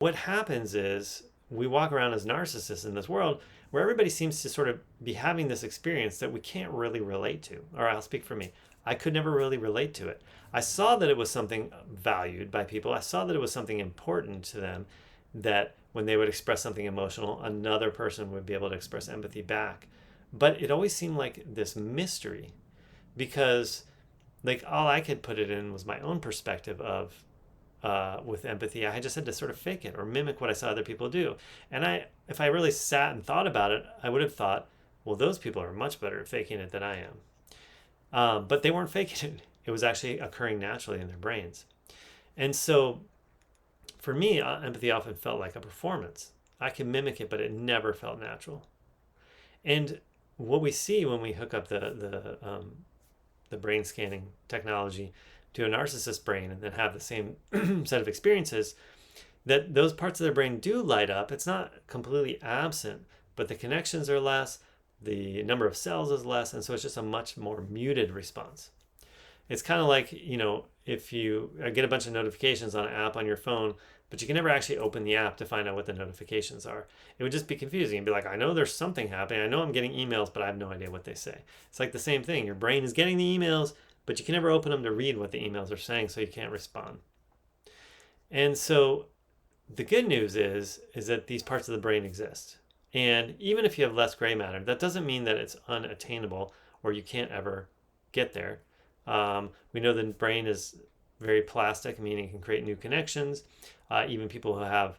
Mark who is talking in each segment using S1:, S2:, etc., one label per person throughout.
S1: What happens is we walk around as narcissists in this world where everybody seems to sort of be having this experience that we can't really relate to. Or I'll speak for me. I could never really relate to it. I saw that it was something valued by people. I saw that it was something important to them, that when they would express something emotional, another person would be able to express empathy back. But it always seemed like this mystery because like all I could put it in was my own perspective of with empathy. I just had to sort of fake it or mimic what I saw other people do. And if I really sat and thought about it, I would have thought, well, those people are much better at faking it than I am. But they weren't faking it. It was actually occurring naturally in their brains. And so for me, empathy often felt like a performance. I could mimic it, but it never felt natural. And what we see when we hook up the brain scanning technology to a narcissist brain and then have the same set of experiences, that those parts of their brain do light up. It's not completely absent, but the connections are less, the number of cells is less, and so it's just a much more muted response. It's kind of like, if you get a bunch of notifications on an app on your phone, but you can never actually open the app to find out what the notifications are. It would just be confusing. You'd be like, I know there's something happening. I know I'm getting emails, but I have no idea what they say. It's like the same thing. Your brain is getting the emails, but you can never open them to read what the emails are saying, so you can't respond. And so the good news is that these parts of the brain exist. And even if you have less gray matter, that doesn't mean that it's unattainable or you can't ever get there. We know the brain is very plastic, meaning it can create new connections. Even people who have,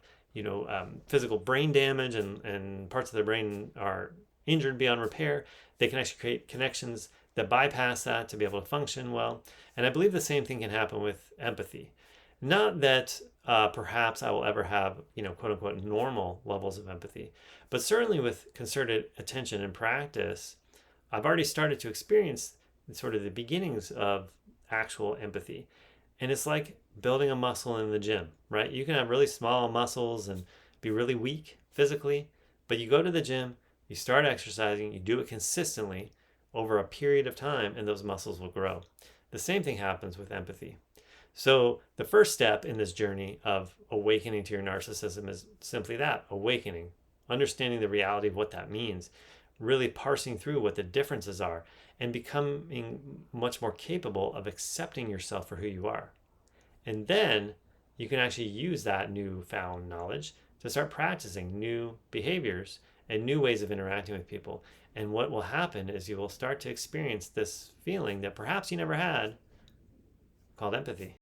S1: physical brain damage and parts of their brain are injured beyond repair, they can actually create connections that bypass that to be able to function well. And I believe the same thing can happen with empathy. Not that perhaps I will ever have, quote unquote, normal levels of empathy, but certainly with concerted attention and practice, I've already started to experience sort of the beginnings of actual empathy. And it's like building a muscle in the gym, right? You can have really small muscles and be really weak physically, but you go to the gym, you start exercising, you do it consistently over a period of time, and those muscles will grow. The same thing happens with empathy. So, the first step in this journey of awakening to your narcissism is simply that, awakening, understanding the reality of what that means, really parsing through what the differences are, and becoming much more capable of accepting yourself for who you are. And then you can actually use that newfound knowledge to start practicing new behaviors and new ways of interacting with people. And what will happen is you will start to experience this feeling that perhaps you never had called empathy.